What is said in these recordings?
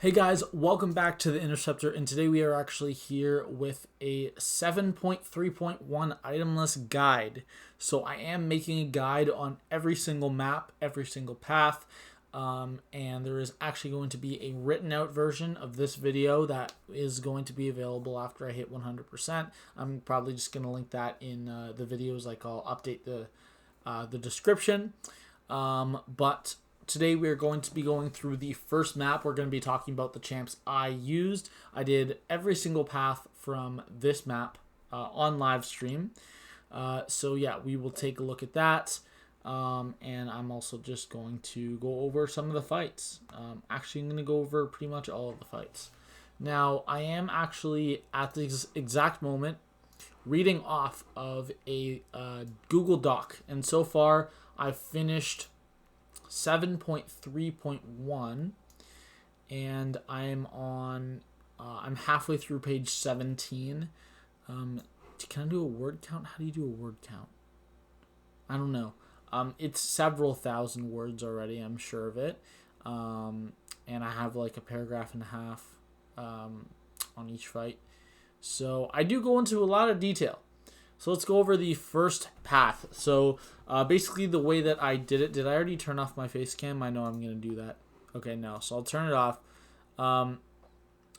Hey guys, welcome back to the Interceptor, and today we are actually here with a 7.3.1 itemless guide. So I am making a guide on every single map, every single path, and there is actually going to be a written out version of this video that is going to be available after I hit 100%. I'm probably just going to link that in the videos, like I'll update the description. But today we are going to be going through the first map. We're going to be talking about the champs I used. I did every single path from this map on live stream. So yeah, we will take a look at that. And I'm also just going to go over some of the fights. Actually, I'm going to go over pretty much all of the fights. Now, I am actually at the exact moment reading off of a Google Doc. And so far, I've finished 7.3.1 and I'm halfway through page 17. Can I do a word count? How do you do a word count? I don't know. It's several thousand words already, I'm sure of it. And I have like a paragraph and a half on each fight. So I do go into a lot of detail. So let's go over the first path. So basically the way that I did it, did I already turn off my face cam? I know I'm going to do that. Okay, no. So I'll turn it off.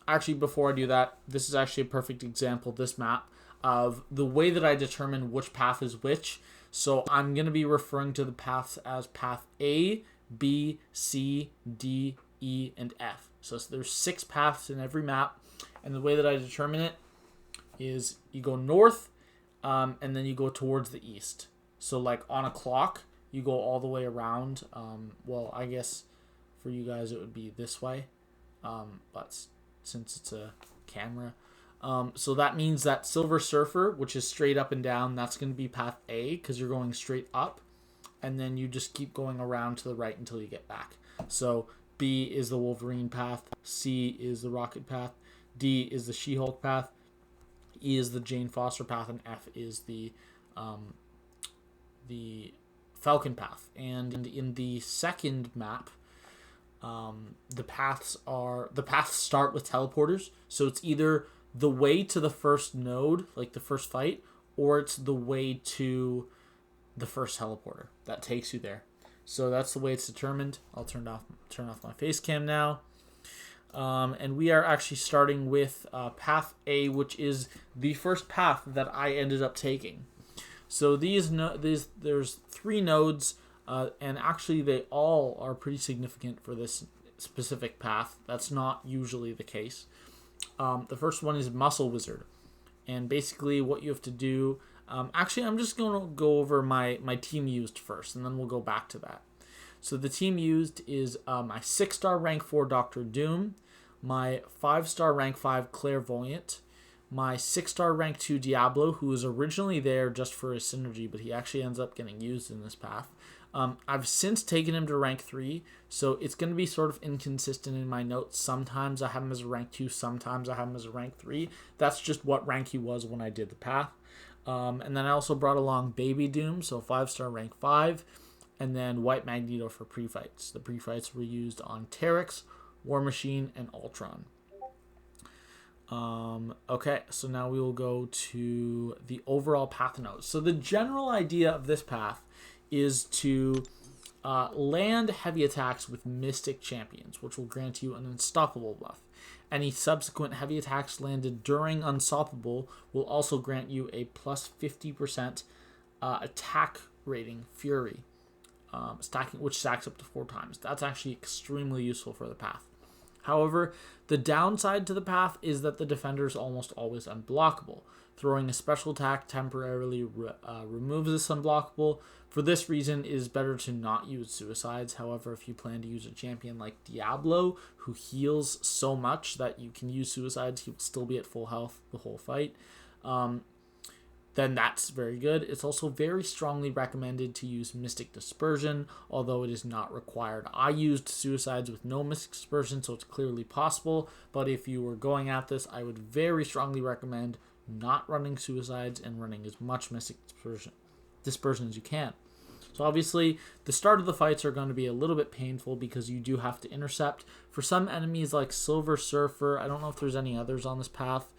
Actually, before I do that, this is actually a perfect example, this map, of the way that I determine which path is which. So I'm going to be referring to the paths as path A, B, C, D, E, and F. So there's 6 paths in every map. And the way that I determine it is you go north, and then you go towards the east. So like on a clock, you go all the way around. Well, I guess for you guys it would be this way. But since it's a camera. So that means that Silver Surfer, which is straight up and down, that's going to be path A because you're going straight up. And then you just keep going around to the right until you get back. So B is the Wolverine path. C is the Rocket path. D is the She-Hulk path. E is the Jane Foster path, and F is the Falcon path. And in the second map, the paths start with teleporters. So it's either the way to the first node, like the first fight, or it's the way to the first teleporter that takes you there. So that's the way it's determined. I'll turn off my face cam now. And we are actually starting with path A, which is the first path that I ended up taking. So there's 3 nodes, and actually they all are pretty significant for this specific path. That's not usually the case. The first one is Muscle Wizard, and basically what you have to do. Actually, I'm just going to go over my team used first, and then we'll go back to that. So the team used is my 6-star rank 4 Doctor Doom, my 5-star rank 5 Clairvoyant, my 6-star rank 2 Diablo, who was originally there just for his synergy, but he actually ends up getting used in this path. I've since taken him to rank 3, so it's going to be sort of inconsistent in my notes. Sometimes I have him as a rank 2, sometimes I have him as a rank 3. That's just what rank he was when I did the path. And then I also brought along Baby Doom, so 5-star rank 5. And then White Magneto for pre-fights. The pre-fights were used on Terex, War Machine, and Ultron. Okay, so now we will go to the overall path notes. So the general idea of this path is to land heavy attacks with Mystic Champions, which will grant you an Unstoppable buff. Any subsequent heavy attacks landed during Unstoppable will also grant you a plus 50% attack rating Fury. Which stacks up to 4 times. That's actually extremely useful for the path. However, the downside to the path is that the defender is almost always unblockable. Throwing a special attack temporarily removes this unblockable. For this reason, it is better to not use suicides. However, if you plan to use a champion like Diablo, who heals so much that you can use suicides, he will still be at full health the whole fight. Then that's very good. It's also very strongly recommended to use Mystic Dispersion, although it is not required. I used Suicides with no Mystic Dispersion, so it's clearly possible, but if you were going at this, I would very strongly recommend not running Suicides and running as much Mystic Dispersion as you can. So obviously, the start of the fights are going to be a little bit painful because you do have to intercept. For some enemies like Silver Surfer, I don't know if there's any others on this path.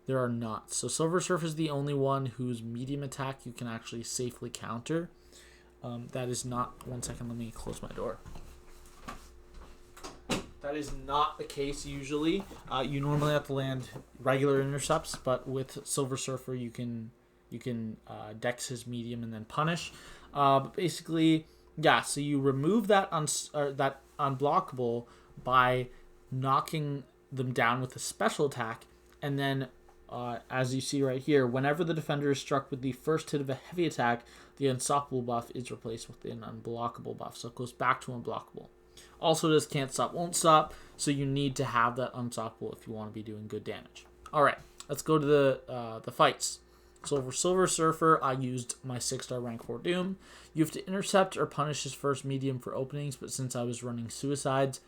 There are not. So Silver Surfer is the only one whose medium attack you can actually safely counter. That is not... One second, let me close my door. That is not the case usually. You normally have to land regular intercepts, but with Silver Surfer you can dex his medium and then punish. But basically, yeah. So you remove that that unblockable by knocking them down with a special attack, and then as you see right here, whenever the defender is struck with the first hit of a heavy attack, the unstoppable buff is replaced with an unblockable buff, so it goes back to unblockable. Also, this can't stop, won't stop, so you need to have that unstoppable if you want to be doing good damage. All right, let's go to the fights. So for Silver Surfer, I used my 6-star rank 4 Doom. You have to intercept or punish his first medium for openings, but since I was running suicides,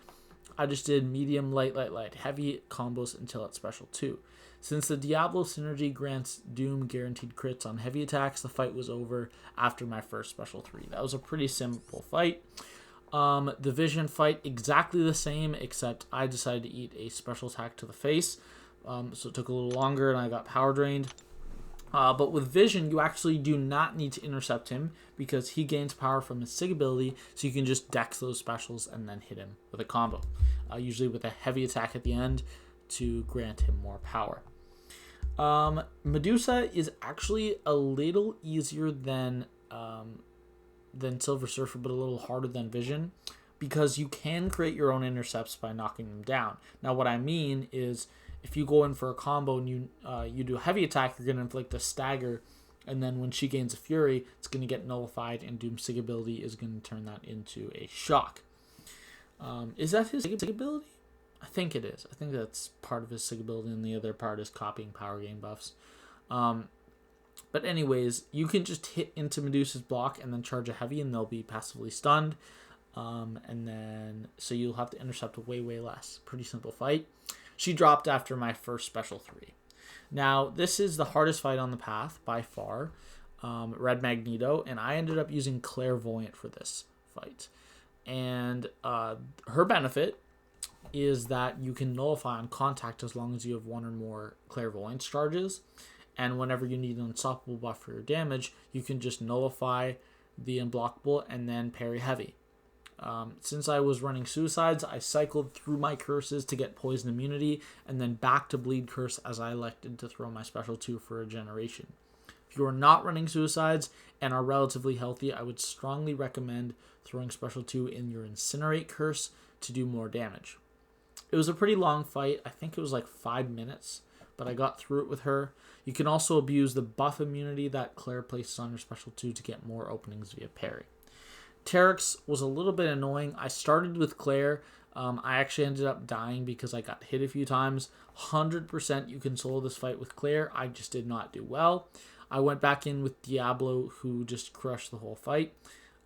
I just did medium, light, light, light, heavy combos until at special 2. Since the Diablo synergy grants Doom guaranteed crits on heavy attacks, the fight was over after my first special 3. That was a pretty simple fight. The Vision fight, exactly the same, except I decided to eat a special attack to the face. So it took a little longer and I got power drained. But with Vision, you actually do not need to intercept him because he gains power from his Sig ability, so you can just dex those specials and then hit him with a combo. Usually with a heavy attack at the end to grant him more power. Medusa is actually a little easier than Silver Surfer, but a little harder than Vision, because you can create your own intercepts by knocking them down. Now, what I mean is, if you go in for a combo and you do a heavy attack, you're going to inflict a stagger, and then when she gains a fury, it's going to get nullified, and Doom's Sig ability is going to turn that into a shock. Is that his Sig ability? I think it is. I think that's part of his Sig ability, and the other part is copying power gain buffs. But anyways, you can just hit into Medusa's block and then charge a heavy, and they'll be passively stunned. And then, so you'll have to intercept way, way less. Pretty simple fight. She dropped after my first special 3. Now, this is the hardest fight on the path by far. Red Magneto, and I ended up using Clairvoyant for this fight. And her benefit is that you can nullify on contact as long as you have 1 or more Clairvoyance charges. And whenever you need an unstoppable buff for your damage, you can just nullify the unblockable and then parry heavy. Since I was running suicides, I cycled through my curses to get poison immunity, and then back to bleed curse as I elected to throw my special 2 for regeneration. If you are not running suicides and are relatively healthy, I would strongly recommend throwing special 2 in your incinerate curse to do more damage. It was a pretty long fight. I think it was like 5 minutes, but I got through it with her. You can also abuse the buff immunity that Claire places on your special 2 to get more openings via parry. Terex was a little bit annoying. I started with Claire. I actually ended up dying because I got hit a few times. 100% you can solo this fight with Claire. I just did not do well. I went back in with Diablo, who just crushed the whole fight.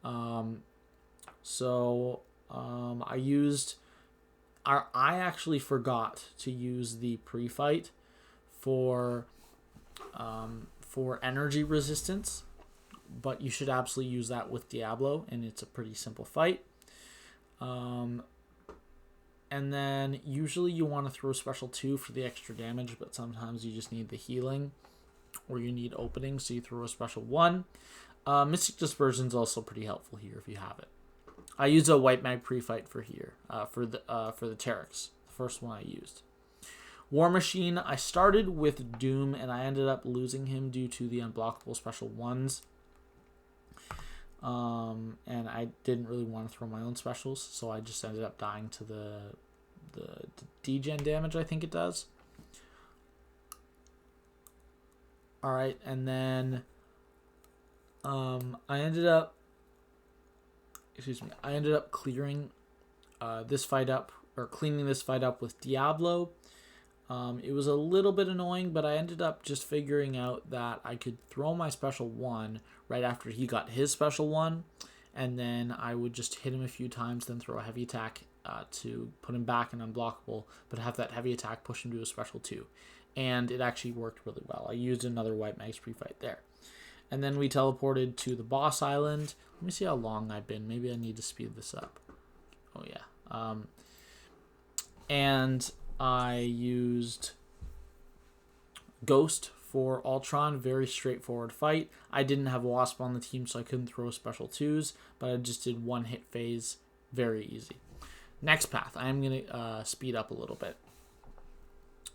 I actually forgot to use the pre-fight for energy resistance, but you should absolutely use that with Diablo, and it's a pretty simple fight. And then usually you want to throw special 2 for the extra damage, but sometimes you just need the healing or you need opening, so you throw a special 1. Mystic Dispersion is also pretty helpful here if you have it. I use a White Mag pre-fight for here, for the Terex, the first one I used. War Machine, I started with Doom, and I ended up losing him due to the unblockable special 1s. And I didn't really want to throw my own specials, so I just ended up dying to the degen damage, I think it does. Alright, and then I ended up clearing this fight up, or cleaning this fight up with Diablo. It was a little bit annoying, but I ended up just figuring out that I could throw my special 1 right after he got his special 1, and then I would just hit him a few times, then throw a heavy attack to put him back in unblockable, but have that heavy attack push him to a special 2. And it actually worked really well. I used another White Mags pre-fight there. And then we teleported to the boss island. Let me see how long I've been. Maybe I need to speed this up. Oh, yeah. And I used Ghost for Ultron. Very straightforward fight. I didn't have Wasp on the team, so I couldn't throw special 2s, but I just did one hit phase. Very easy. Next path. I'm going to speed up a little bit.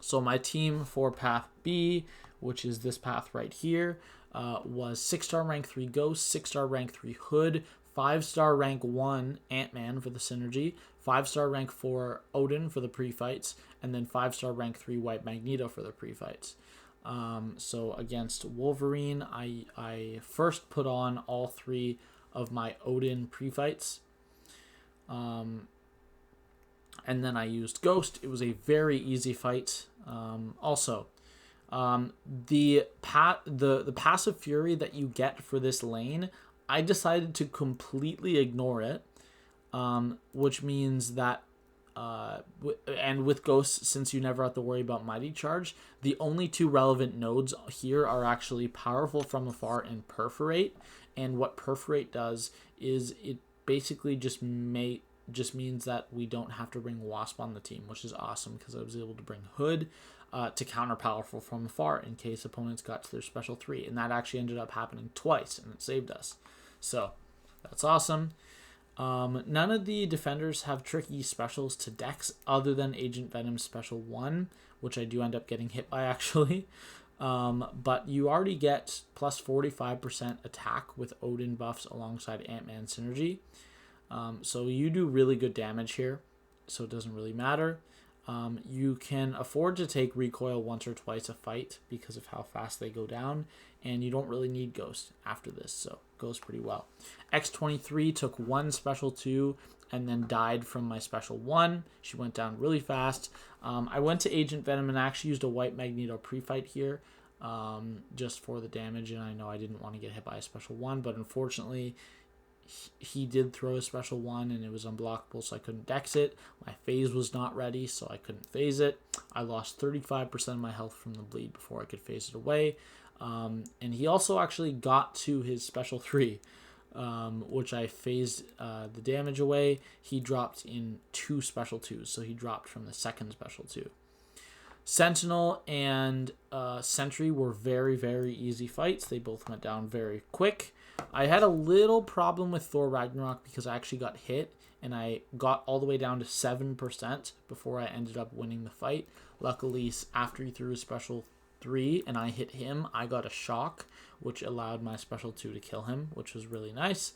So my team for path B, which is this path right here, was 6-star rank 3 Ghost, 6-star rank 3 Hood, 5-star rank 1 Ant-Man for the synergy, 5-star rank 4 Odin for the pre-fights, and then 5-star rank 3 White Magneto for the pre-fights. So against Wolverine, I first put on all 3 of my Odin pre-fights. And then I used Ghost. It was a very easy fight. The passive fury that you get for this lane, I decided to completely ignore it, which means that and with Ghost, since you never have to worry about Mighty Charge, the only 2 relevant nodes here are actually Powerful from Afar and Perforate. And what Perforate does is it basically just means that we don't have to bring Wasp on the team, which is awesome because I was able to bring Hood to counter Powerful from Afar in case opponents got to their special 3. And that actually ended up happening twice, and it saved us. So that's awesome. None of the defenders have tricky specials to Dex other than Agent Venom's special 1, which I do end up getting hit by actually. But you already get plus 45% attack with Odin buffs alongside Ant-Man synergy. So you do really good damage here, so it doesn't really matter. You can afford to take recoil once or twice a fight because of how fast they go down, and you don't really need Ghost after this, so goes pretty well. X-23 took 1 special 2 and then died from my special 1. She went down really fast. I went to Agent Venom and actually used a White Magneto pre-fight here just for the damage, and I know I didn't want to get hit by a special 1, but unfortunately he did throw a special 1 and it was unblockable, so I couldn't dex it. My phase was not ready, so I couldn't phase it. I lost 35% of my health from the bleed before I could phase it away. And he also actually got to his special 3, which I phased the damage away. He dropped in 2 special 2s, so he dropped from the second special 2. Sentinel and Sentry were very, very easy fights. They both went down very quick. I had a little problem with Thor Ragnarok because I actually got hit and I got all the way down to 7% before I ended up winning the fight. Luckily, after he threw a special 3 and I hit him, I got a shock, which allowed my special 2 to kill him, which was really nice.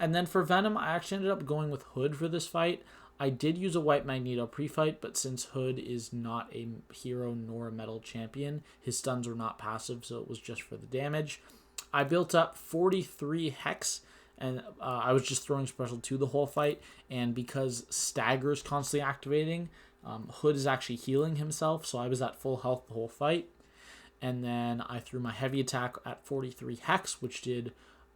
And then for Venom, I actually ended up going with Hood for this fight. I did use a White Magneto pre-fight, but since Hood is not a hero nor a metal champion, his stuns are not passive, so it was just for the damage. I built up 43 Hex, and I was just throwing special 2 the whole fight, and because Stagger is constantly activating, Hood is actually healing himself, so I was at full health the whole fight. And then I threw my heavy attack at 43 Hex, which did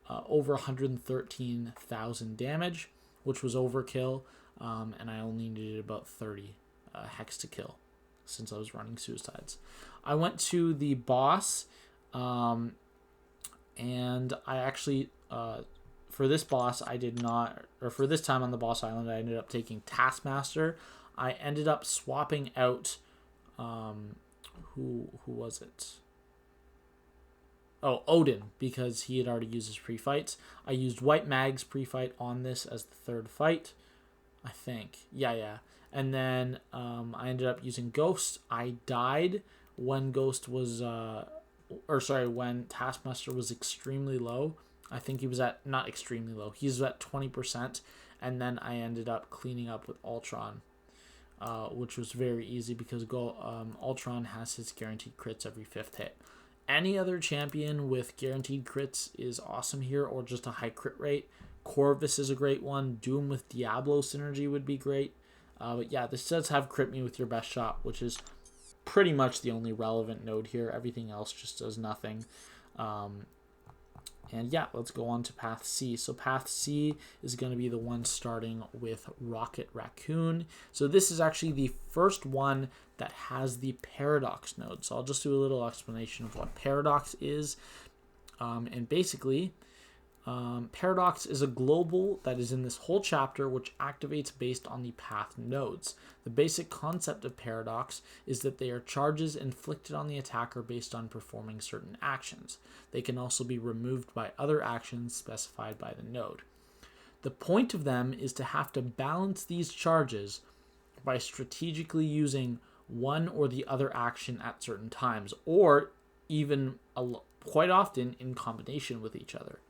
over 113,000 damage, which was overkill, and I only needed about 30 Hex to kill since I was running suicides. I went to the boss, and I actually, for this boss, I did not, or for this time on the boss island, I ended up taking Taskmaster. I ended up swapping out, who was it? Oh, Odin, because he had already used his pre-fights. I used White Mag's pre-fight on this as the 3rd fight, I think. Yeah. And then I ended up using Ghost. I died when Ghost was, when Taskmaster was extremely low. I think he was at, not extremely low, he was at 20%, and then I ended up cleaning up with Ultron, which was very easy because Ultron has his guaranteed crits every 5th hit. Any other champion with guaranteed crits is awesome here, or just a high crit rate. Corvus is a great one. Doom with Diablo synergy would be great. But yeah, this does have crit me with your best shot, which is pretty much the only relevant node here. Everything else just does nothing. And yeah, let's go on to Path C. So Path C is going to be the one starting with Rocket Raccoon. So this is actually the first one that has the Paradox node. So I'll just do a little explanation of what Paradox is. And basically, Paradox is a global that is in this whole chapter, which activates based on the path nodes. The basic concept of Paradox is that they are charges inflicted on the attacker based on performing certain actions. They can also be removed by other actions specified by the node. The point of them is to have to balance these charges by strategically using one or the other action at certain times, or even quite often in combination with each other.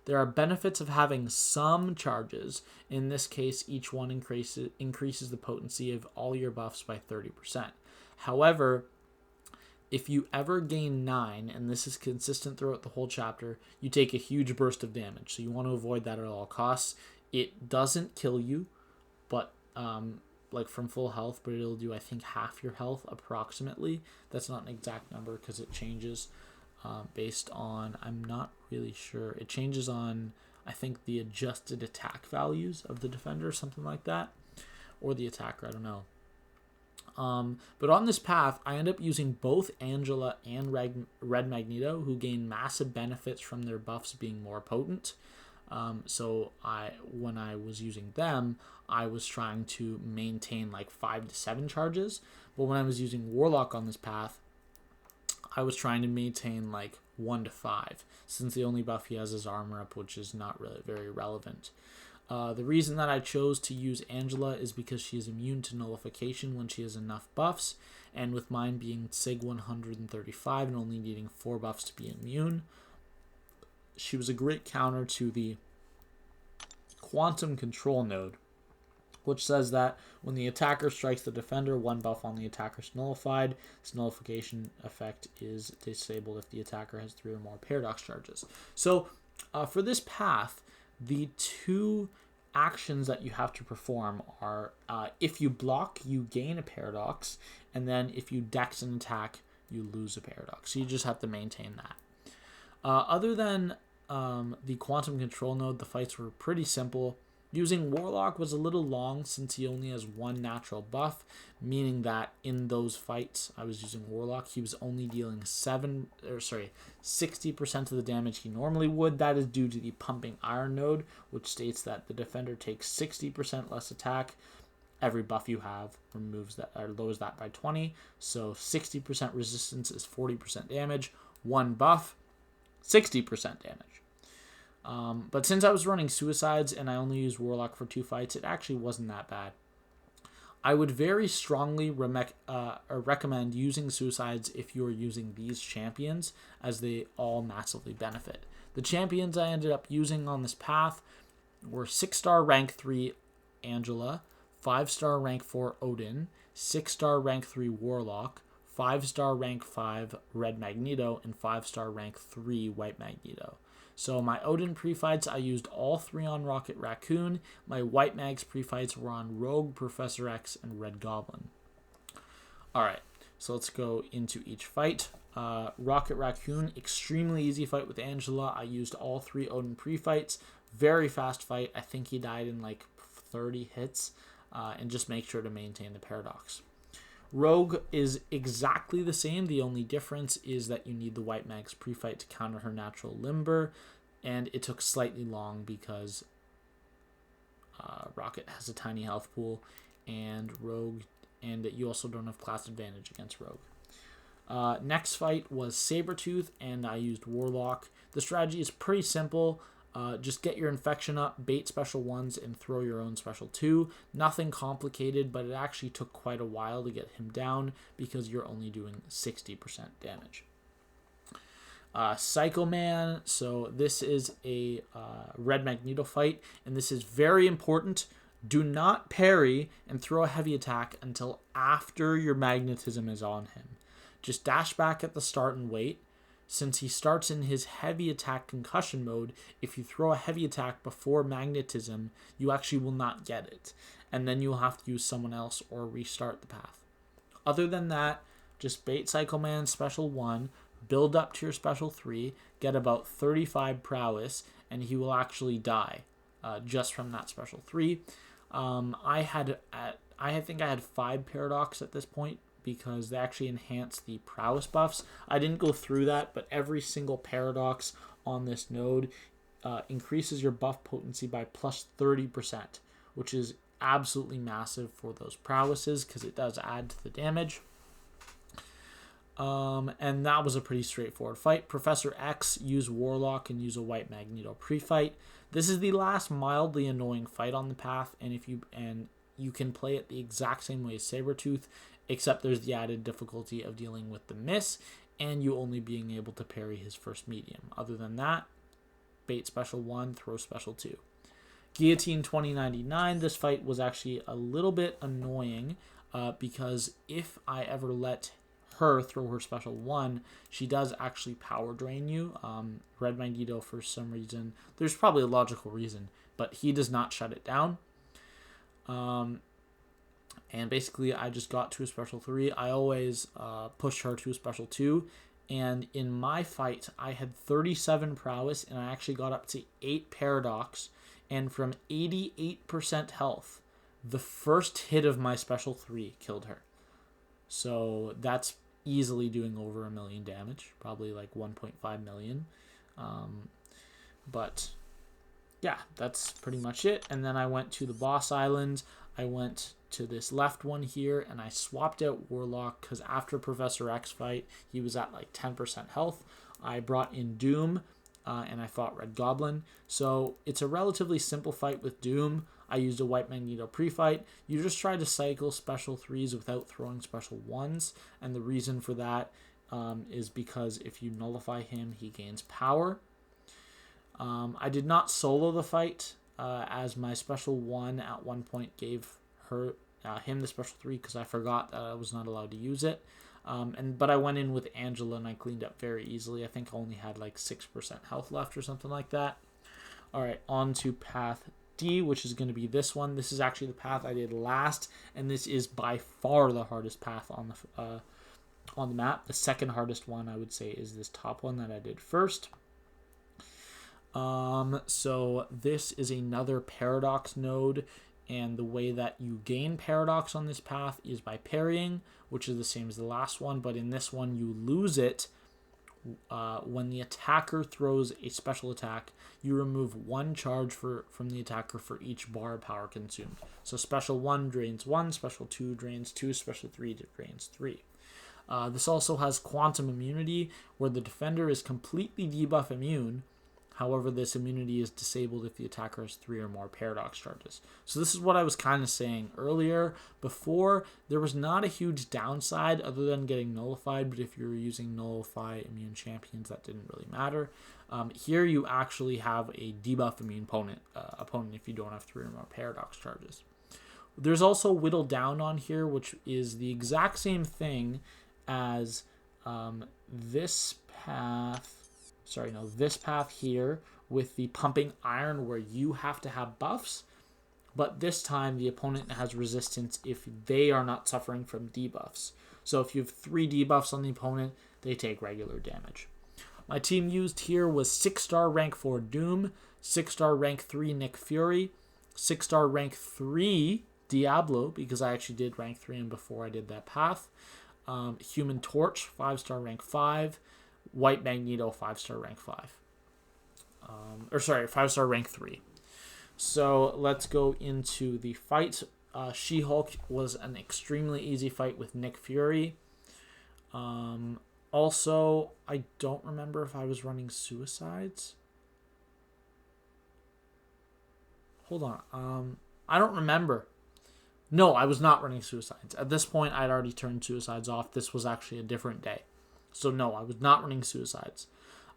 There are benefits of having some charges. In this case, each one increases the potency of all your buffs by 30%. However, if you ever gain 9, and this is consistent throughout the whole chapter, you take a huge burst of damage. So you want to avoid that at all costs. It doesn't kill you, but like from full health, but it'll do, I think, half your health approximately. That's not an exact number because it changes based on, I'm not really sure. It changes on, I think, the adjusted attack values of the defender, something like that, or the attacker, I don't know. But on this path, I end up using both Angela and Red Magneto, who gain massive benefits from their buffs being more potent. So when I was using them, I was trying to maintain like 5 to 7 charges. But when I was using Warlock on this path, I was trying to maintain like 1 to 5, since the only buff he has is armor up, which is not really very relevant. The reason that I chose to use Angela is because she is immune to nullification when she has enough buffs, and with mine being SIG 135 and only needing 4 buffs to be immune, she was a great counter to the Quantum Control node, which says that when the attacker strikes the defender, 1 buff on the attacker is nullified. This nullification effect is disabled if the attacker has 3 or more Paradox charges. So for this path, the 2 actions that you have to perform are if you block, you gain a Paradox, and then if you dex an attack, you lose a Paradox. So you just have to maintain that. Other than the Quantum Control node, the fights were pretty simple. Using Warlock was a little long since he only has 1 natural buff, meaning that in those fights I was using Warlock, he was only dealing 60% of the damage he normally would. That is due to the Pumping Iron node, which states that the defender takes 60% less attack. Every buff you have removes that or lowers that by 20. So 60% resistance is 40% damage. 1 buff, 60% damage. But since I was running Suicides and I only used Warlock for 2 fights, it actually wasn't that bad. I would very strongly recommend using Suicides if you are using these champions, as they all massively benefit. The champions I ended up using on this path were 6-star rank 3 Angela, 5-star rank 4 Odin, 6-star rank 3 Warlock, 5-star rank 5 Red Magneto, and 5-star rank 3 White Magneto. So my Odin pre-fights, I used all 3 on Rocket Raccoon. My White Mags pre-fights were on Rogue, Professor X, and Red Goblin. Alright, so let's go into each fight. Rocket Raccoon, extremely easy fight with Angela. I used all 3 Odin pre-fights. Very fast fight. I think he died in like 30 hits. And just make sure to maintain the Paradox. Rogue is exactly the same. The only difference is that you need the White Mags pre-fight to counter her natural Limber, and it took slightly long because Rocket has a tiny health pool, and you also don't have class advantage against Rogue. Next fight was Saber Tooth, and I used Warlock. The strategy is pretty simple. Just get your infection up, bait special 1s, and throw your own special 2. Nothing complicated, but it actually took quite a while to get him down because you're only doing 60% damage. Psycho Man, so this is a Red Magneto fight, and this is very important. Do not parry and throw a heavy attack until after your magnetism is on him. Just dash back at the start and wait. Since he starts in his heavy attack concussion mode, if you throw a heavy attack before magnetism, you actually will not get it. And then you'll have to use someone else or restart the path. Other than that, just bait Psycho Man special 1, build up to your special 3, get about 35 prowess, and he will actually die just from that special 3. I think I had 5 Paradox at this point, because they actually enhance the prowess buffs. I didn't go through that, but every single Paradox on this node increases your buff potency by plus 30%, which is absolutely massive for those prowesses because it does add to the damage. And that was a pretty straightforward fight. Professor X used Warlock and used a White Magneto pre-fight. This is the last mildly annoying fight on the path, and you can play it the exact same way as Saber Tooth, except there's the added difficulty of dealing with the miss and you only being able to parry his first medium. Other than that, bait special 1, throw special 2. Guillotine 2099, this fight was actually a little bit annoying because if I ever let her throw her special 1, she does actually power drain you. Red Magneto, for some reason, there's probably a logical reason, but he does not shut it down. And basically I just got to a special 3. I always push her to a special 2. And in my fight, I had 37 prowess, and I actually got up to 8 paradox. And from 88% health, the first hit of my special 3 killed her. So that's easily doing over 1 million damage, probably like 1.5 million. But yeah, that's pretty much it. And then I went to the boss island. I went to this left one here, and I swapped out Warlock because after Professor X fight, he was at like 10% health. I brought in Doom, and I fought Red Goblin. So it's a relatively simple fight with Doom. I used a White Magneto pre-fight. You just try to cycle special 3s without throwing special 1s, and the reason for that is because if you nullify him, he gains power. I did not solo the fight, as my special 1 at one point gave him the special 3 because I forgot that I was not allowed to use it. But I went in with Angela and I cleaned up very easily. I think I only had like 6% health left or something like that. Alright, on to path D, which is going to be this one. This is actually the path I did last, and this is by far the hardest path on the map. The second hardest one, I would say, is this top one that I did first. So this is another paradox node, and the way that you gain paradox on this path is by parrying, which is the same as the last one, but in this one you lose it when the attacker throws a special attack. You remove 1 charge from the attacker for each bar of power consumed. So special 1 drains 1, special 2 drains 2, special 3 drains 3. This also has quantum immunity, where the defender is completely debuff immune. However, this immunity is disabled if the attacker has 3 or more paradox charges. So this is what I was kind of saying earlier. Before, there was not a huge downside other than getting nullified, but if you were using nullify immune champions, that didn't really matter. Here you actually have a debuff immune opponent if you don't have 3 or more paradox charges. There's also whittle down on here, which is the exact same thing as this path. This path here with the pumping iron, where you have to have buffs, but this time the opponent has resistance if they are not suffering from debuffs. So if you have 3 debuffs on the opponent, they take regular damage. My team used here was 6-star rank 4 Doom, 6-star rank 3 Nick Fury, 6-star rank 3 Diablo, because I actually did rank 3 and before I did that path, Human Torch, 5-star rank 5, White Magneto, 5-star rank 5. 5-star rank 3. So let's go into the fight. She-Hulk was an extremely easy fight with Nick Fury. Also, I don't remember if I was running suicides. Hold on. I don't remember. No, I was not running suicides. At this point, I'd already turned suicides off. This was actually a different day. So no, I was not running suicides.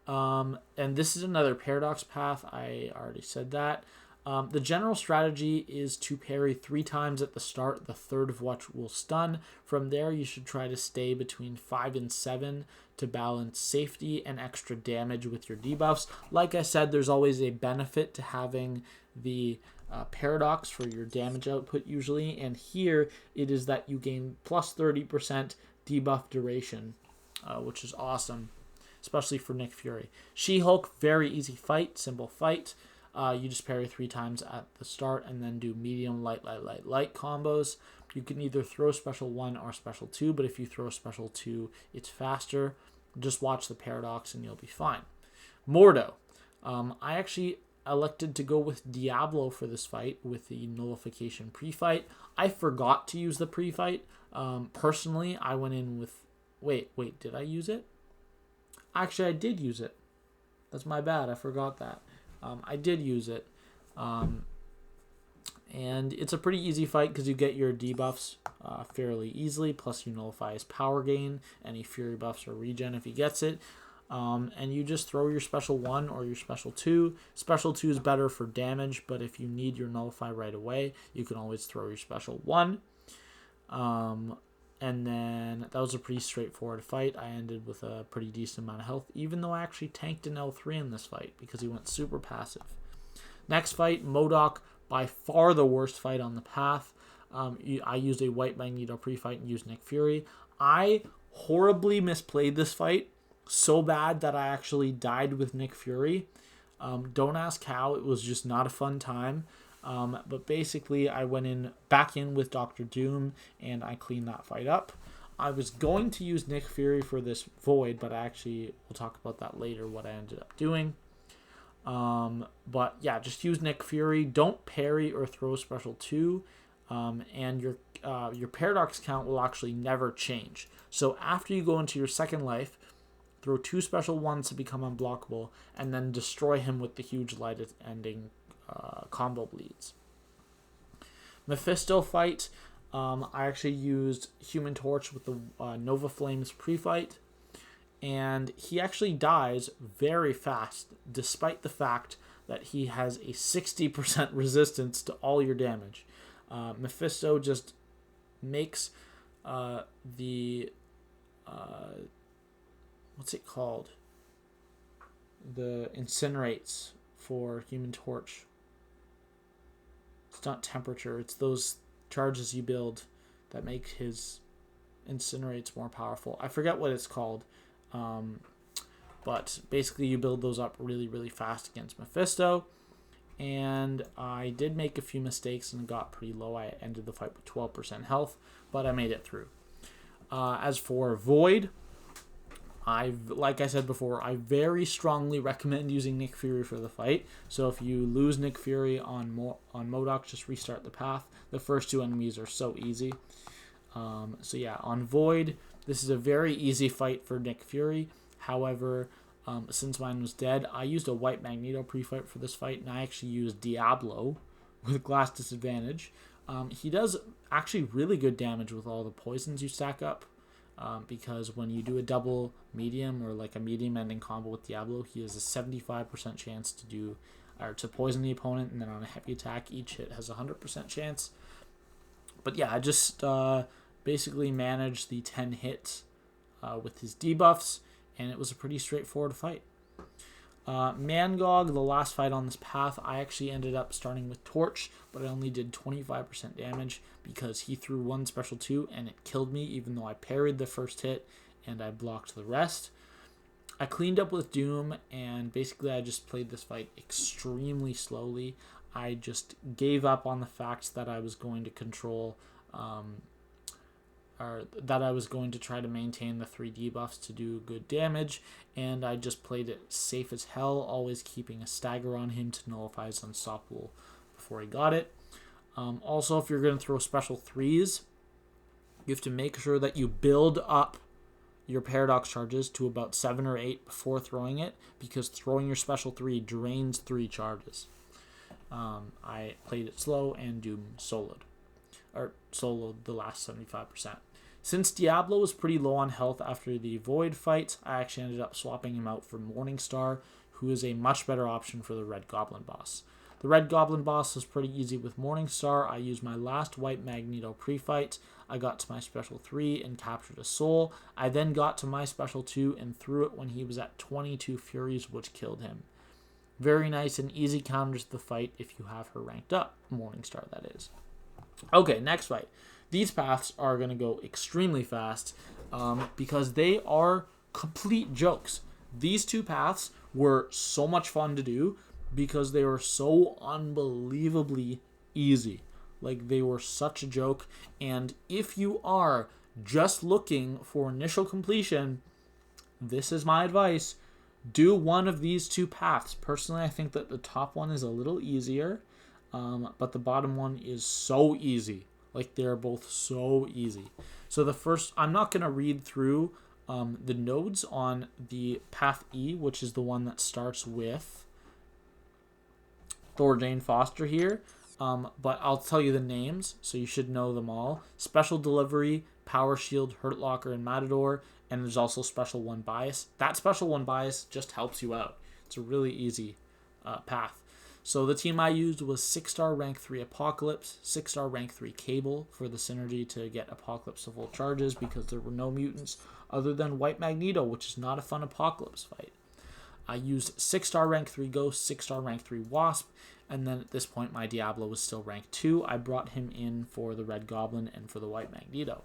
And this is another paradox path. I already said that. The general strategy is to parry 3 times at the start, the third of which will stun. From there, you should try to stay between 5 and 7 to balance safety and extra damage with your debuffs. Like I said, there's always a benefit to having the paradox for your damage output usually. And here it is that you gain plus 30% debuff duration. Which is awesome, especially for Nick Fury. She-Hulk, very easy fight, simple fight. You just parry 3 times at the start and then do medium, light combos. You can either throw special 1 or special 2, but if you throw special 2, it's faster. Just watch the paradox and you'll be fine. Mordo. I actually elected to go with Diablo for this fight with the nullification pre-fight. I forgot to use the pre-fight. Personally, I went in with... Wait, did I use it? Actually, I did use it. That's my bad. I forgot that. I did use it. And it's a pretty easy fight because you get your debuffs fairly easily. Plus, you nullify his power gain, any fury buffs or regen if he gets it. And you just throw your special 1 or your special 2. Special 2 is better for damage, but if you need your nullify right away, you can always throw your special 1. And then that was a pretty straightforward fight. I ended with a pretty decent amount of health, even though I actually tanked an L3 in this fight because he went super passive. Next fight, Modok, by far the worst fight on the path. I used a White Magneto pre-fight and used Nick Fury. I horribly misplayed this fight, so bad that I actually died with Nick Fury. Don't ask how, it was just not a fun time. But basically, I went back in with Dr. Doom, and I cleaned that fight up. I was going to use Nick Fury for this Void, but we'll talk about that later, what I ended up doing. But yeah, just use Nick Fury. Don't parry or throw special 2, and your paradox count will actually never change. So after you go into your second life, throw 2 special 1s to become unblockable, and then destroy him with the huge light ending combo bleeds. Mephisto fight, I actually used Human Torch with the Nova Flames pre-fight, and he actually dies very fast, despite the fact that he has a 60% resistance to all your damage. Mephisto just makes what's it called? The incinerates for Human Torch. It's not temperature, it's those charges you build that make his incinerates more powerful. I forget what it's called. But basically you build those up really, really fast against Mephisto. And I did make a few mistakes and got pretty low. I ended the fight with 12% health, but I made it through. As for Void, like I said before, I very strongly recommend using Nick Fury for the fight. So if you lose Nick Fury on Modok, just restart the path. The first 2 enemies are so easy. So yeah, on Void, this is a very easy fight for Nick Fury. However, since mine was dead, I used a White Magneto pre-fight for this fight, and I actually used Diablo with Glass Disadvantage. He does actually really good damage with all the poisons you stack up. Because when you do a double medium or like a medium ending combo with Diablo, he has a 75% chance to poison the opponent, and then on a heavy attack, each hit has a 100% chance. But yeah, I just basically managed the 10 hits with his debuffs, and it was a pretty straightforward fight. Mangog, the last fight on this path, I actually ended up starting with Torch, but I only did 25% damage because he threw 1 special 2 and it killed me, even though I parried the first hit and I blocked the rest. I cleaned up with Doom, and basically I just played this fight extremely slowly. I just gave up on the fact that I was going to control or that I was going to try to maintain the 3 debuffs to do good damage, and I just played it safe as hell, always keeping a stagger on him to nullify his unstoppable before he got it. Also, if you're going to throw special 3s, you have to make sure that you build up your paradox charges to about 7 or 8 before throwing it, because throwing your special 3 drains 3 charges. I played it slow and Doom soloed the last 75%. Since Diablo was pretty low on health after the Void fight, I actually ended up swapping him out for Morningstar, who is a much better option for the Red Goblin Boss. The Red Goblin Boss was pretty easy with Morningstar. I used my last White Magneto pre-fight. I got to my special 3 and captured a soul. I then got to my special 2 and threw it when he was at 22 Furies, which killed him. Very nice and easy counters to the fight if you have her ranked up. Morningstar, that is. Okay, next fight. These paths are going to go extremely fast because they are complete jokes. These 2 paths were so much fun to do because they were so unbelievably easy. Like, they were such a joke. And if you are just looking for initial completion, this is my advice. do one of these two paths. Personally, I think that the top one is a little easier, but the bottom one is so easy. Like, they're both so easy. So the first, I'm not going to read through the nodes on the path E, which is the one that starts with Thor Jane Foster here. But I'll tell you the names, so you should know them all. Special Delivery, Power Shield, Hurt Locker, and Matador. And there's also Special 1 Bias. That Special 1 Bias just helps you out. It's a really easy path. So the team I used was 6-star rank 3 Apocalypse, 6-star rank 3 Cable for the synergy to get Apocalypse to full charges because there were no mutants other than White Magneto, which is not a fun Apocalypse fight. I used 6-star rank 3 Ghost, 6-star rank 3 Wasp, and then at this point my Diablo was still rank 2. I brought him in for the Red Goblin and for the White Magneto.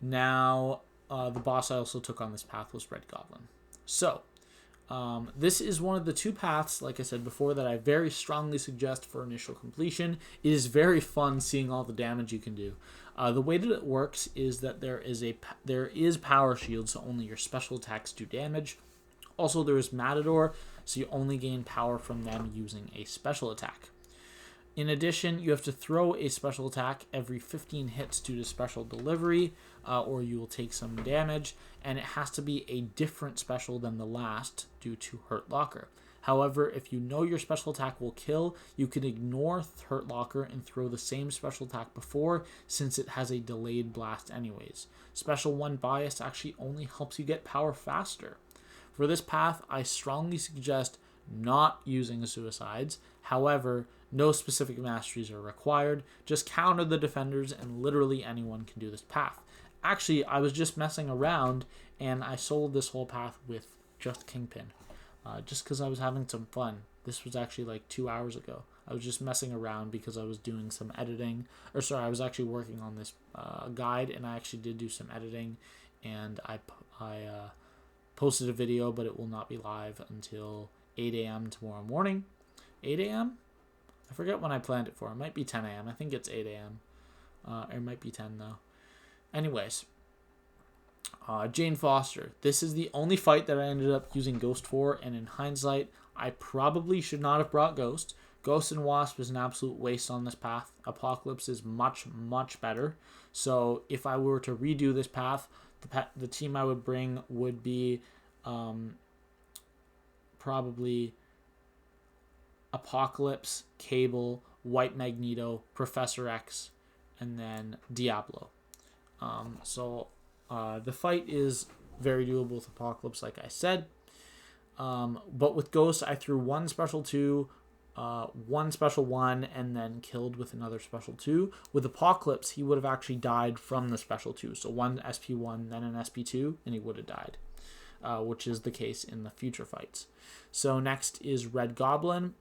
Now, the boss I also took on this path was Red Goblin. So, this is one of the two paths, like I said before, that I very strongly suggest for initial completion. It is very fun seeing all the damage you can do. The way that it works is that there is Power Shield, so only your special attacks do damage. Also, there is Matador, so you only gain power from them using a special attack. In addition, you have to throw a special attack every 15 hits due to Special Delivery, or you will take some damage, and it has to be a different special than the last due to Hurt Locker. However, if you know your special attack will kill, you can ignore Hurt Locker and throw the same special attack before, since it has a delayed blast anyways. Special 1 Bias actually only helps you get power faster. For this path, I strongly suggest not using suicides. However, no specific masteries are required. Just counter the defenders and literally anyone can do this path. Actually, I was just messing around and I sold this whole path with just Kingpin. Just because I was having some fun. This was actually like 2 hours ago. I was just messing around because I was doing some editing. I was actually working on this guide, and I actually did do some editing. And I posted a video, but it will not be live until 8 a.m. tomorrow morning. 8 a.m.? I forget when I planned it for. It might be 10 a.m. I think it's 8 a.m. It might be 10, though. Anyways. Jane Foster. This is the only fight that I ended up using Ghost for, and in hindsight, I probably should not have brought Ghost. Ghost and Wasp is an absolute waste on this path. Apocalypse is much, much better. So if I were to redo this path, the team I would bring would be probably Apocalypse, Cable, White Magneto, Professor X, and then Diablo. The fight is very doable with Apocalypse, like I said. But with Ghost, I threw one special 2, one special 1, and then killed with another special 2. With Apocalypse, he would have actually died from the special 2. So one SP1, then an SP2, and he would have died, which is the case in the future fights. So next is Red Goblin.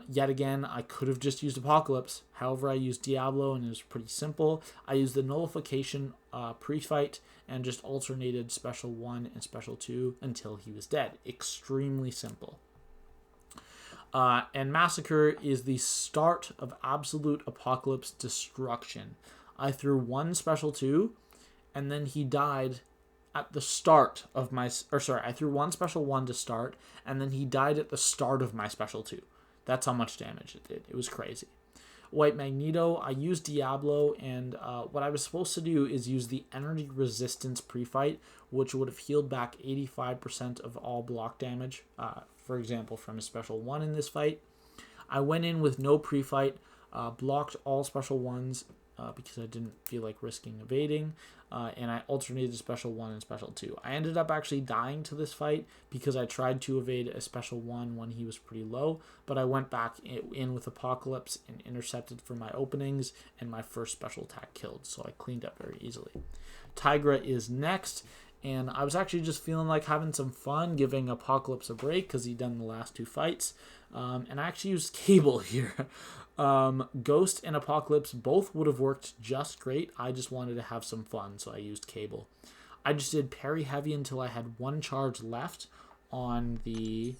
Yet again, I could have just used Apocalypse. However, I used Diablo, and it was pretty simple. I used the Nullification pre-fight and just alternated Special 1 and Special 2 until he was dead. Extremely simple. And Massacre is the start of absolute Apocalypse destruction. I threw one Special 2, and then he died at the start of my... I threw one Special 1 to start, and then he died at the start of my Special 2. That's how much damage it did. It was crazy. White Magneto, I used Diablo, and what I was supposed to do is use the Energy Resistance pre-fight, which would have healed back 85% of all block damage, for example, from a Special 1 in this fight. I went in with no pre-fight, blocked all Special 1s because I didn't feel like risking evading, and I alternated Special 1 and Special 2. I ended up actually dying to this fight because I tried to evade a Special 1 when he was pretty low, but I went back in with Apocalypse and intercepted for my openings, and my first special attack killed, so I cleaned up very easily. Tigra is next, and I was actually just feeling like having some fun, giving Apocalypse a break because he'd done the last two fights, and I actually used Cable here. Ghost and Apocalypse both would have worked just great. I just wanted to have some fun, so I used Cable. I just did parry heavy until I had one charge left on the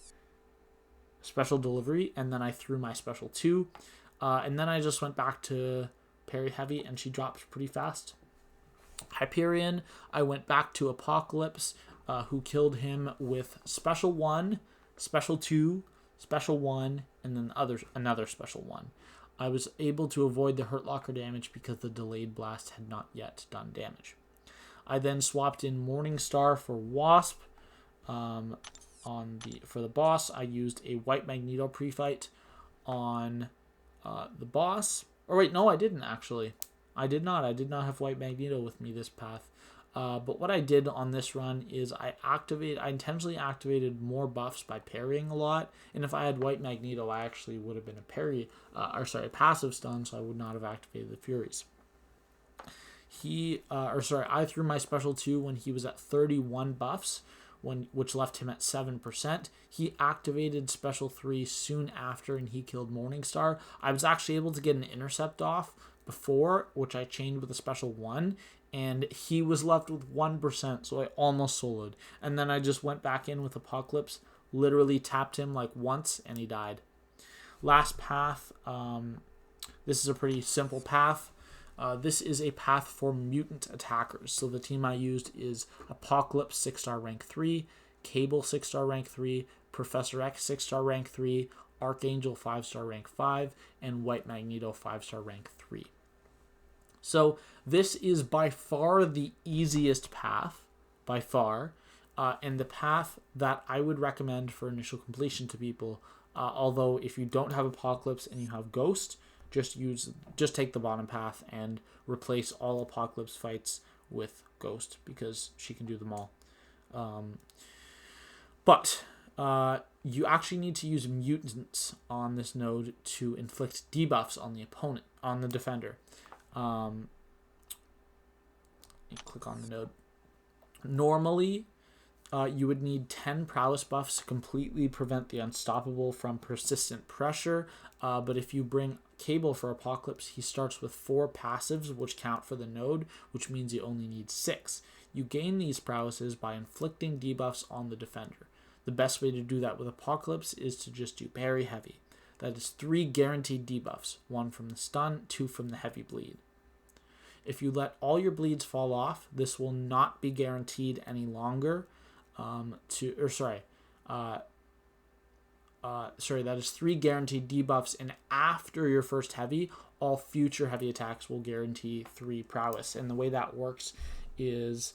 Special Delivery, and then I threw my Special 2, and then I just went back to parry heavy, and she dropped pretty fast. Hyperion, I went back to Apocalypse, who killed him with Special 1, Special 2, Special 1, and then another Special 1. I was able to avoid the Hurt Locker damage because the delayed blast had not yet done damage. I then swapped in Morningstar for Wasp. For the boss, I used a White Magneto pre-fight on the boss. Or wait, no, I didn't actually. I did not have White Magneto with me this path. But what I did on this run is I intentionally activated more buffs by parrying a lot. And if I had White Magneto, I actually would have been a passive stun, so I would not have activated the Furies. I threw my Special 2 when he was at 31 buffs, which left him at 7%. He activated Special 3 soon after, and he killed Morningstar. I was actually able to get an intercept off before, which I chained with a Special 1, and he was left with 1%, so I almost soloed. And then I just went back in with Apocalypse, literally tapped him like once, and he died. Last path, this is a pretty simple path. This is a path for Mutant Attackers. So the team I used is Apocalypse 6-star rank 3, Cable 6-star rank 3, Professor X 6-star rank 3, Archangel 5-star rank 5, and White Magneto 5-star rank 3. So this is by far the easiest path, by far, and the path that I would recommend for initial completion to people. Although if you don't have Apocalypse and you have Ghost, just take the bottom path and replace all Apocalypse fights with Ghost, because she can do them all. But you actually need to use mutants on this node to inflict debuffs on the defender. You click on the node. Normally, you would need 10 prowess buffs to completely prevent the Unstoppable from persistent pressure. But if you bring Cable for Apocalypse, he starts with 4 passives, which count for the node, which means you only need 6. You gain these prowesses by inflicting debuffs on the defender. The best way to do that with Apocalypse is to just do Parry Heavy. That is 3 guaranteed debuffs, 1 from the stun, 2 from the heavy bleed. If you let all your bleeds fall off, this will not be guaranteed any longer. That is 3 guaranteed debuffs, and after your first heavy, all future heavy attacks will guarantee 3 prowess. And the way that works is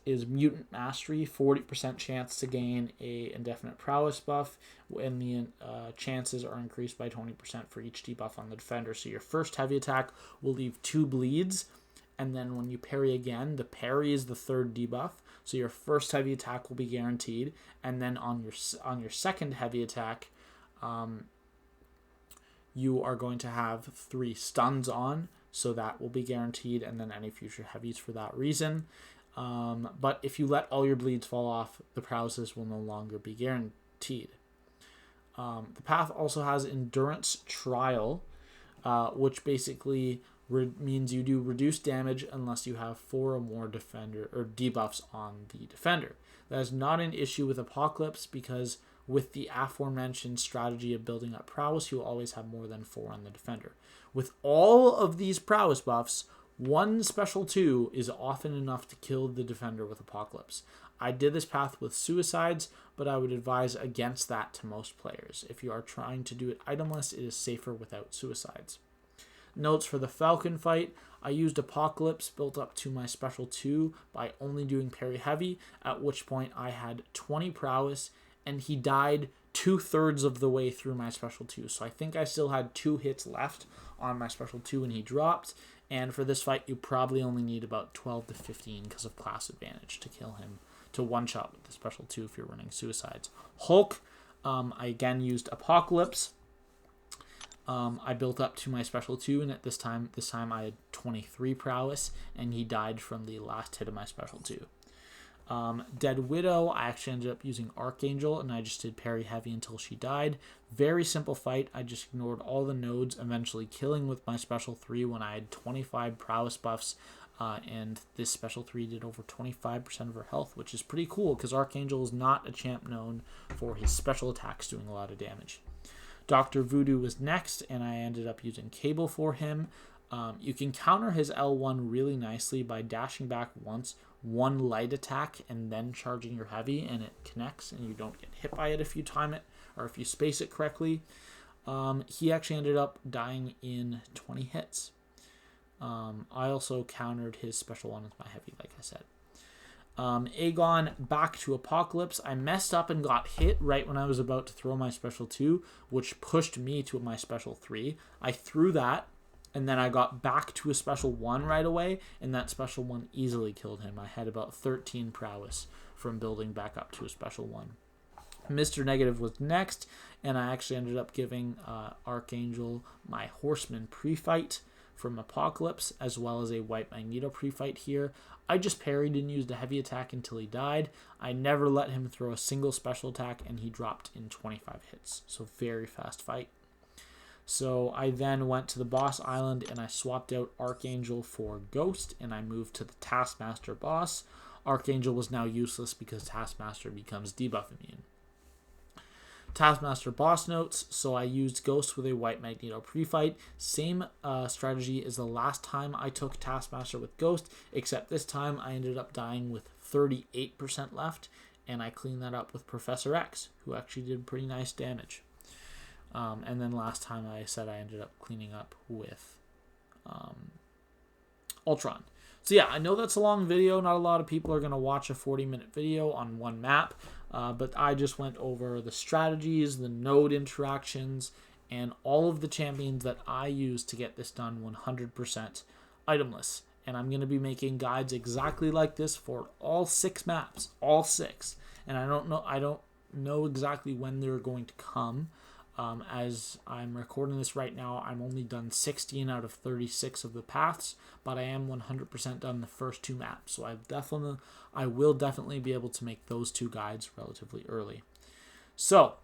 Mutant Mastery, 40% chance to gain a indefinite prowess buff, and the chances are increased by 20% for each debuff on the defender. So your first heavy attack will leave 2 bleeds, and then when you parry again, the parry is the 3rd debuff. So your first heavy attack will be guaranteed, and then on your second heavy attack, you are going to have 3 stuns on, so that will be guaranteed, and then any future heavies for that reason. But if you let all your bleeds fall off, the prowesses will no longer be guaranteed. The path also has Endurance Trial, which basically means you do reduced damage unless you have 4 or more defender or debuffs on the defender. That is not an issue with Apocalypse, because with the aforementioned strategy of building up prowess, you'll always have more than 4 on the defender. With all of these prowess buffs, 1 Special 2 is often enough to kill the defender with Apocalypse. I did this path with Suicides, but I would advise against that to most players. If you are trying to do it itemless, it is safer without Suicides. Notes for the Falcon fight: I used Apocalypse built up to my Special 2 by only doing Parry Heavy, at which point I had 20 prowess, and he died 2/3 of the way through my Special 2. So I think I still had 2 hits left on my Special 2 when he dropped. And for this fight, you probably only need about 12 to 15 because of class advantage to kill him, to one-shot with the Special 2 if you're running Suicides. Hulk, I again used Apocalypse. I built up to my Special 2, and at this time I had 23 prowess, and he died from the last hit of my Special 2. Dead Widow, I actually ended up using Archangel, and I just did Parry Heavy until she died. Very simple fight. I just ignored all the nodes, eventually killing with my Special 3 when I had 25 prowess buffs, and this Special 3 did over 25% of her health, which is pretty cool, because Archangel is not a champ known for his special attacks doing a lot of damage. Dr. Voodoo was next, and I ended up using Cable for him. You can counter his L1 really nicely by dashing back once, one light attack, and then charging your heavy, and it connects, and you don't get hit by it if you time it, or if you space it correctly. He actually ended up dying in 20 hits. I also countered his special one with my heavy, like I said. Aegon back to Apocalypse. I messed up and got hit right when I was about to throw my special 2, which pushed me to my special 3. I threw that, and then I got back to a special 1 right away, and that special 1 easily killed him. I had about 13 prowess from building back up to a special 1. Mr. Negative was next, and I actually ended up giving Archangel my Horseman pre-fight from Apocalypse, as well as a White Magneto pre-fight here. I just parried and used a heavy attack until he died. I never let him throw a single special attack, and he dropped in 25 hits. So very fast fight. So I then went to the boss island, and I swapped out Archangel for Ghost, and I moved to the Taskmaster boss. Archangel was now useless because Taskmaster becomes debuff immune. Taskmaster boss notes, so I used Ghost with a White Magneto pre-fight. Same strategy as the last time I took Taskmaster with Ghost, except this time I ended up dying with 38% left, and I cleaned that up with Professor X, who actually did pretty nice damage. And then last time I said I ended up cleaning up with Ultron. So yeah, I know that's a long video. Not a lot of people are going to watch a 40-minute video on one map. But I just went over the strategies, the node interactions, and all of the champions that I used to get this done 100% itemless. And I'm going to be making guides exactly like this for all 6 maps, all 6. And I don't know exactly when they're going to come. As I'm recording this right now, I'm only done 16 out of 36 of the paths, but I am 100% done the first 2 maps. So I will definitely be able to make those 2 guides relatively early. So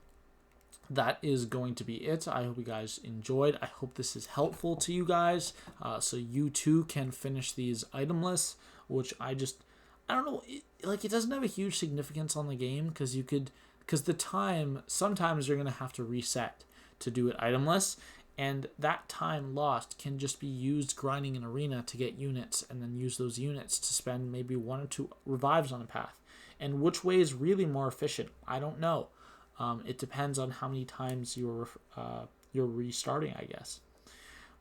that is going to be it. I hope you guys enjoyed. I hope this is helpful to you guys, so you too can finish these itemless, which I don't know, it doesn't have a huge significance on the game, because the time, sometimes you're going to have to reset to do it itemless, and that time lost can just be used grinding an arena to get units, and then use those units to spend maybe 1 or 2 revives on a path. And which way is really more efficient? I don't know. It depends on how many times you're restarting, I guess.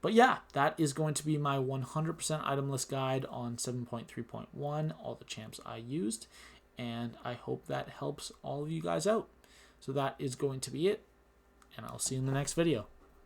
But yeah, that is going to be my 100% itemless guide on 7.3.1, all the champs I used. And I hope that helps all of you guys out. So that is going to be it, and I'll see you in the next video.